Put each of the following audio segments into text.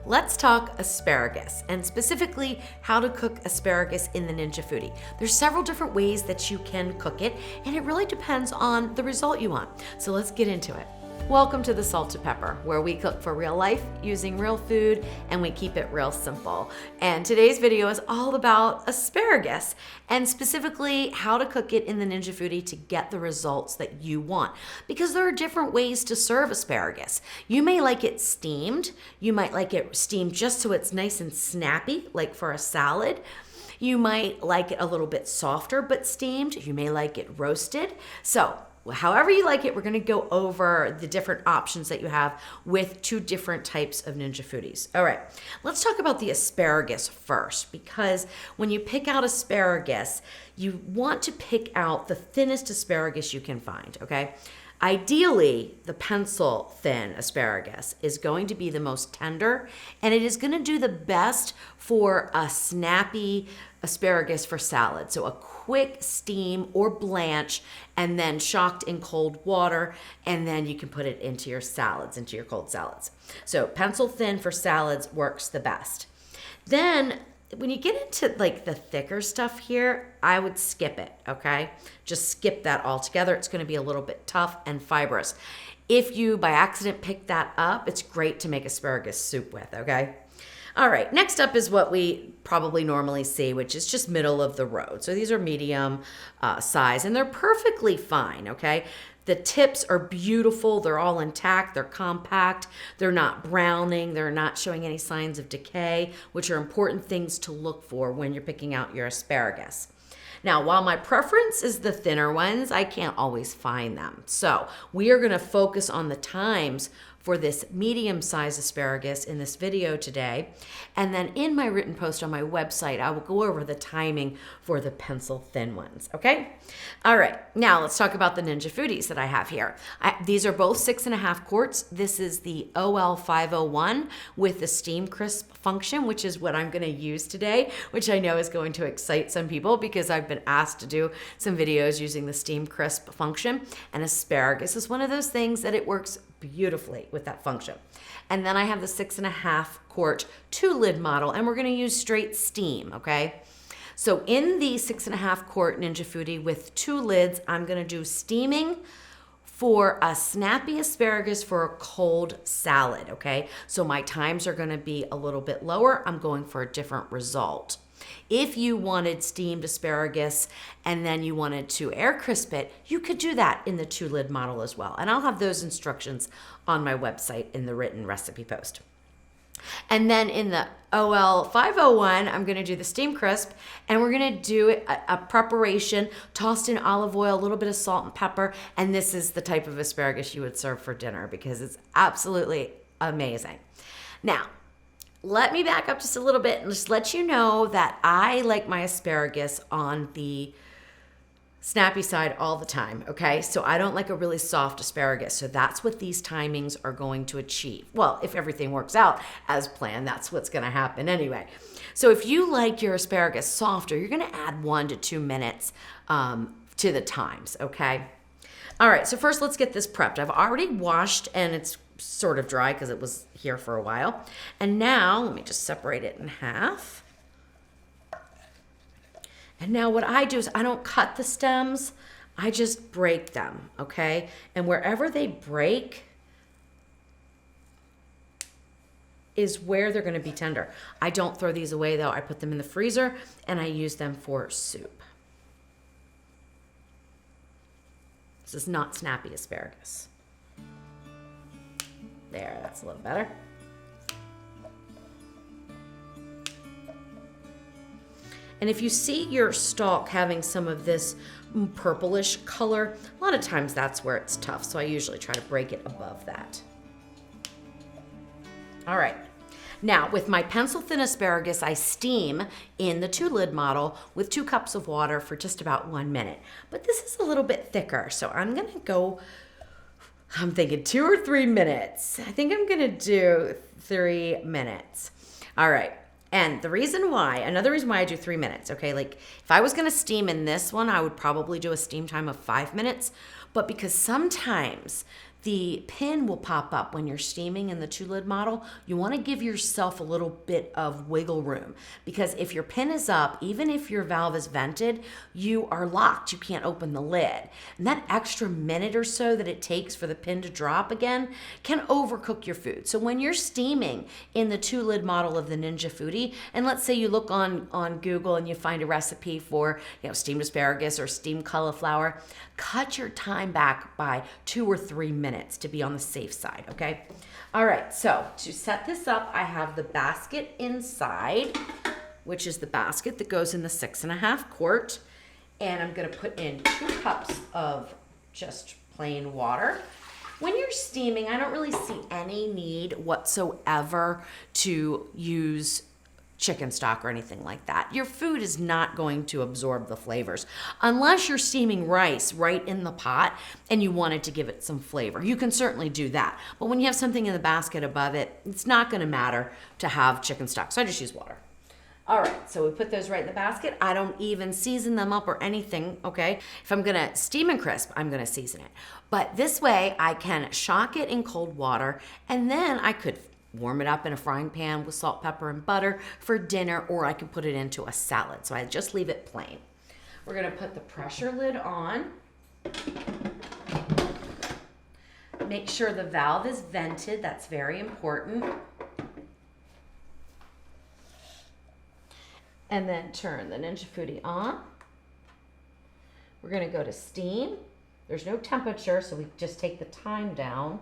Let's talk asparagus, and specifically how to cook asparagus in the Ninja Foodi. There's several different ways that you can cook it, and it really depends on the result you want. So let's get into it. Welcome to the Salt to Pepper, where we cook for real life using real food and we keep it real simple. And today's video is all about asparagus and specifically how to cook it in the Ninja Foodi to get the results that you want. Because there are different ways to serve asparagus. You may like it steamed. You might like it steamed just so it's nice and snappy, like for a salad. You might like it a little bit softer but steamed. You may like it roasted. So however you like it, we're gonna go over the different options that you have with two different types of Ninja Foodis. All right, let's talk about the asparagus first, because when you pick out asparagus, you want to pick out the thinnest asparagus you can find, okay? Ideally, the pencil thin asparagus is going to be the most tender, and it is gonna do the best for a snappy asparagus for salad. So a quick steam or blanch and then shocked in cold water, and then you can put it into your salads, into your cold salads. So pencil thin for salads works the best. Then when you get into like the thicker stuff here, I would skip it, okay? Just skip that altogether. It's gonna be a little bit tough and fibrous. If you by accident pick that up, it's great to make asparagus soup with, okay? All right, next up is what we probably normally see, which is just middle of the road. So these are medium size, and they're perfectly fine, okay? The tips are beautiful. They're all intact. They're compact. They're not browning. They're not showing any signs of decay, which are important things to look for when you're picking out your asparagus. Now, while my preference is the thinner ones, I can't always find them. So we are gonna focus on the times for this medium-sized asparagus in this video today. And then in my written post on my website, I will go over the timing for the pencil thin ones, okay? All right, now let's talk about the Ninja Foodis that I have here. These are both 6.5 quarts. This is the OL501 with the steam crisp function, which is what I'm gonna use today, which I know is going to excite some people because I've been asked to do some videos using the steam crisp function, and asparagus is one of those things that it works beautifully with that function. And then I have the 6.5 quart 2-lid model, and we're gonna use straight steam, okay? So in the 6.5 quart Ninja Foodi with 2 lids, I'm gonna do steaming for a snappy asparagus for a cold salad, okay? So my times are gonna be a little bit lower. I'm going for a different result. If you wanted steamed asparagus and then you wanted to air crisp it, you could do that in the 2-lid model as well. And I'll have those instructions on my website in the written recipe post. And then in the OL501, I'm gonna do the steam crisp, and we're gonna do a preparation, tossed in olive oil, a little bit of salt and pepper, and this is the type of asparagus you would serve for dinner because it's absolutely amazing. Now, let me back up just a little bit and just let you know that I like my asparagus on the snappy side all the time, okay? So I don't like a really soft asparagus. So that's what these timings are going to achieve. Well, if everything works out as planned, that's what's gonna happen anyway. So if you like your asparagus softer, you're gonna add 1 to 2 minutes to the times, okay? All right, so first let's get this prepped. I've already washed and it's sort of dry because it was here for a while. And now, let me just separate it in half. And now what I do is I don't cut the stems, I just break them, okay? And wherever they break is where they're gonna be tender. I don't throw these away though. I put them in the freezer and I use them for soup. This is not snappy asparagus. There, that's a little better. And if you see your stalk having some of this purplish color, a lot of times that's where it's tough. So I usually try to break it above that. All right. Now with my pencil thin asparagus, I steam in the 2-lid model with 2 cups of water for just about 1 minute. But this is a little bit thicker. So I'm gonna go, I'm thinking 2 or 3 minutes. I think I'm gonna do 3 minutes. All right. And the reason why, another reason why I do 3 minutes, okay? Like if I was gonna steam in this one, I would probably do a steam time of 5 minutes. But because sometimes the pin will pop up when you're steaming in the 2-lid model. You want to give yourself a little bit of wiggle room, because if your pin is up, even if your valve is vented, you are locked. You can't open the lid. And that extra minute or so that it takes for the pin to drop again can overcook your food. So when you're steaming in the 2-lid model of the Ninja Foodi, and let's say you look on Google and you find a recipe for, steamed asparagus or steamed cauliflower, cut your time back by 2 or 3 minutes to be on the safe side, okay? All right, so to set this up, I have the basket inside, which is the basket that goes in the 6.5 quart. And I'm gonna put in 2 cups of just plain water. When you're steaming, I don't really see any need whatsoever to use chicken stock or anything like that. Your food is not going to absorb the flavors unless you're steaming rice right in the pot and you wanted to give it some flavor. You can certainly do that. But when you have something in the basket above it, it's not going to matter to have chicken stock. So I just use water. All right, so we put those right in the basket. I don't even season them up or anything, okay? If I'm gonna steam and crisp, I'm gonna season it. But this way I can shock it in cold water, and then I could warm it up in a frying pan with salt, pepper, and butter for dinner, or I can put it into a salad. So I just leave it plain. We're gonna put the pressure lid on. Make sure the valve is vented, that's very important. And then turn the Ninja Foodi on. We're gonna go to steam. There's no temperature, so we just take the time down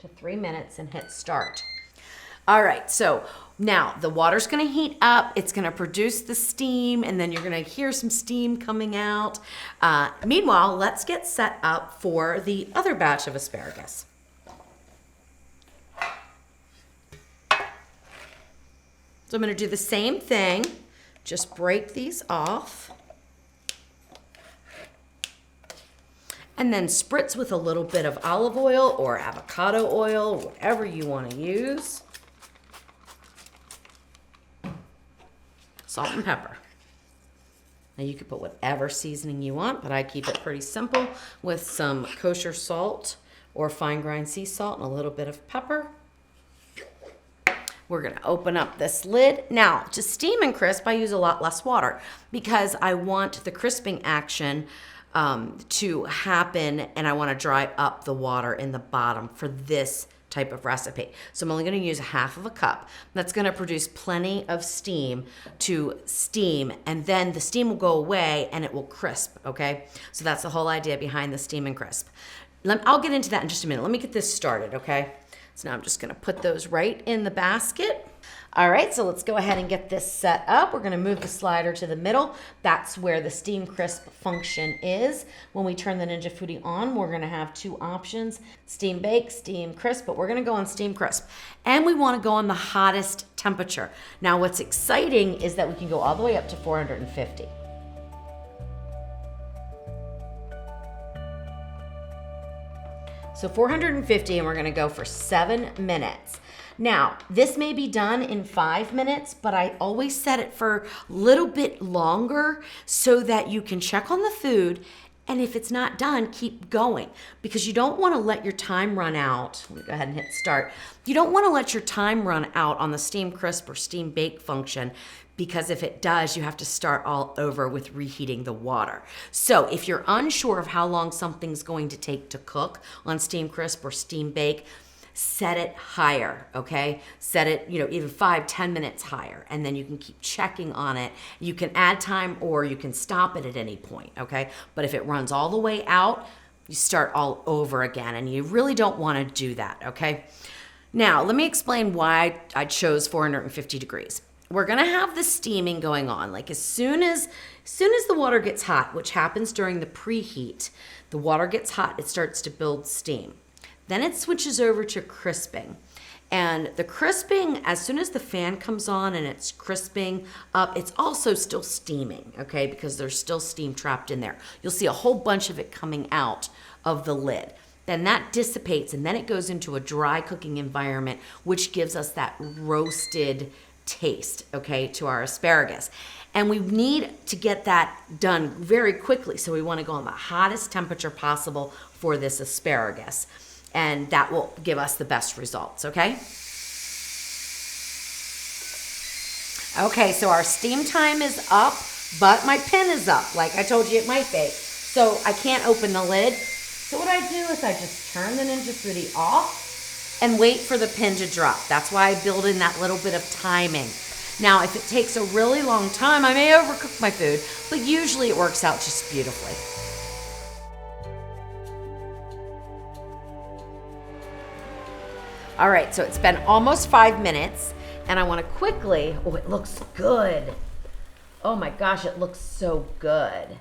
to 3 minutes and hit start. All right, so now the water's gonna heat up, it's gonna produce the steam, and then you're gonna hear some steam coming out. Meanwhile, let's get set up for the other batch of asparagus. So I'm gonna do the same thing, just break these off. And then spritz with a little bit of olive oil or avocado oil, whatever you wanna use. Salt and pepper. Now you can put whatever seasoning you want, but I keep it pretty simple with some kosher salt or fine grind sea salt and a little bit of pepper. We're gonna open up this lid. Now, to steam and crisp, I use a lot less water because I want the crisping action to happen, and I wanna dry up the water in the bottom for this type of recipe. So I'm only gonna use 1/2 cup. That's gonna produce plenty of steam to steam, and then the steam will go away and it will crisp, okay? So that's the whole idea behind the steam and crisp. I'll get into that in just a minute. Let me get this started, okay? So now I'm just gonna put those right in the basket. All right, so let's go ahead and get this set up. We're gonna move the slider to the middle. That's where the steam crisp function is. When we turn the Ninja Foodi on, we're gonna have 2 options, steam bake, steam crisp, but we're gonna go on steam crisp. And we wanna go on the hottest temperature. Now what's exciting is that we can go all the way up to 450. So 450, and we're gonna go for 7 minutes. Now, this may be done in 5 minutes, but I always set it for a little bit longer so that you can check on the food, and if it's not done, keep going, because you don't wanna let your time run out. Let me go ahead and hit start. You don't wanna let your time run out on the steam crisp or steam bake function, because if it does, you have to start all over with reheating the water. So if you're unsure of how long something's going to take to cook on steam crisp or steam bake, set it higher, okay? Set it, even 5-10 minutes higher, and then you can keep checking on it. You can add time or you can stop it at any point, okay? But if it runs all the way out, you start all over again, and you really don't wanna do that, okay? Now, let me explain why I chose 450 degrees. We're gonna have the steaming going on. Like as soon as the water gets hot, which happens during the preheat, the water gets hot, it starts to build steam. Then it switches over to crisping. And the crisping, as soon as the fan comes on and it's crisping up, it's also still steaming, okay? Because there's still steam trapped in there. You'll see a whole bunch of it coming out of the lid. Then that dissipates, and then it goes into a dry cooking environment, which gives us that roasted taste, okay, to our asparagus. And we need to get that done very quickly. So we want to go on the hottest temperature possible for this asparagus. And that will give us the best results, okay? Okay, so our steam time is up, but my pin is up, like I told you it might be. So I can't open the lid. So what I do is I just turn the Ninja Foodi off and wait for the pin to drop. That's why I build in that little bit of timing. Now, if it takes a really long time, I may overcook my food, but usually it works out just beautifully. All right, so it's been almost 5 minutes, and I want to quickly, oh, it looks good. Oh my gosh, it looks so good.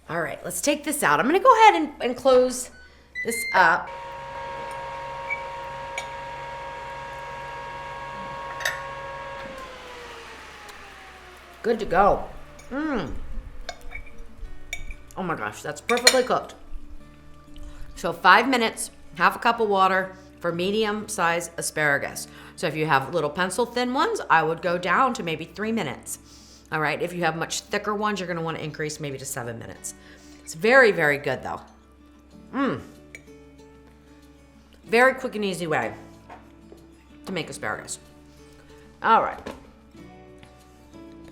All right, let's take this out. I'm gonna go ahead and close this up. Good to go. Oh my gosh, that's perfectly cooked. So 5 minutes, half a cup of water for medium-sized asparagus. So if you have little pencil thin ones, I would go down to maybe 3 minutes. All right, if you have much thicker ones, you're gonna wanna increase maybe to 7 minutes. It's very, very good though. Very quick and easy way to make asparagus. All right.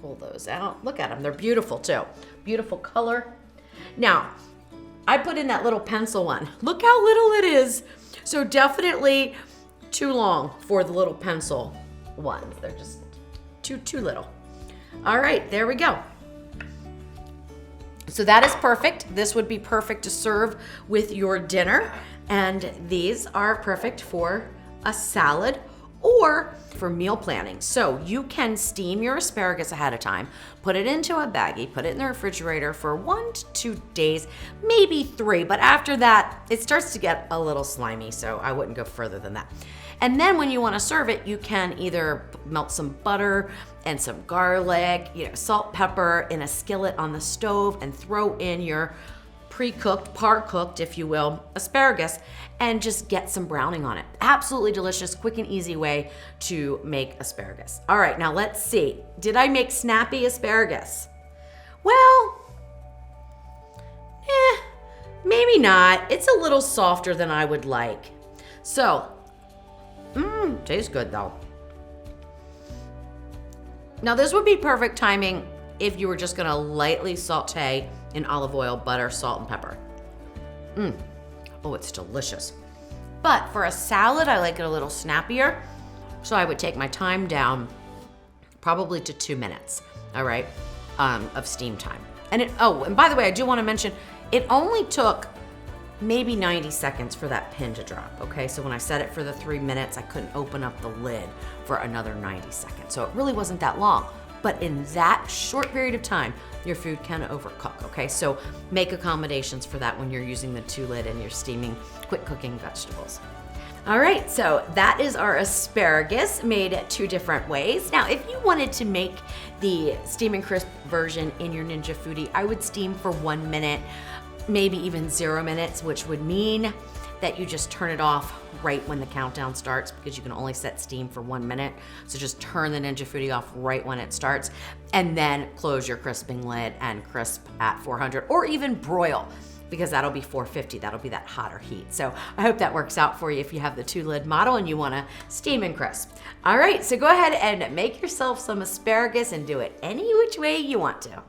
Pull those out. Look at them, they're beautiful too. Beautiful color. Now, I put in that little pencil one. Look how little it is. So definitely too long for the little pencil ones. They're just too little. All right, there we go. So that is perfect. This would be perfect to serve with your dinner. And these are perfect for a salad or for meal planning. So you can steam your asparagus ahead of time, put it into a baggie, put it in the refrigerator for 1 to 2 days, maybe 3, but after that, it starts to get a little slimy, so I wouldn't go further than that. And then when you wanna serve it, you can either melt some butter and some garlic, salt, pepper in a skillet on the stove and throw in your pre-cooked, par-cooked, if you will, asparagus and just get some browning on it. Absolutely delicious, quick and easy way to make asparagus. All right, now let's see. Did I make snappy asparagus? Well, maybe not. It's a little softer than I would like. So, tastes good though. Now this would be perfect timing if you were just gonna lightly saute in olive oil, butter, salt, and pepper. Oh, it's delicious. But for a salad, I like it a little snappier. So I would take my time down probably to 2 minutes, all right, of steam time. And and by the way, I do wanna mention, it only took maybe 90 seconds for that pin to drop, okay? So when I set it for the 3 minutes, I couldn't open up the lid for another 90 seconds. So it really wasn't that long. But in that short period of time, your food can overcook, okay? So make accommodations for that when you're using the 2-lid and you're steaming quick cooking vegetables. All right, so that is our asparagus made 2 different ways. Now, if you wanted to make the steam and crisp version in your Ninja Foodi, I would steam for 1 minute, maybe even 0 minutes, which would mean that you just turn it off right when the countdown starts because you can only set steam for 1 minute. So just turn the Ninja Foodi off right when it starts and then close your crisping lid and crisp at 400 or even broil because that'll be 450. That'll be that hotter heat. So I hope that works out for you if you have the 2-lid model and you wanna steam and crisp. All right, so go ahead and make yourself some asparagus and do it any which way you want to.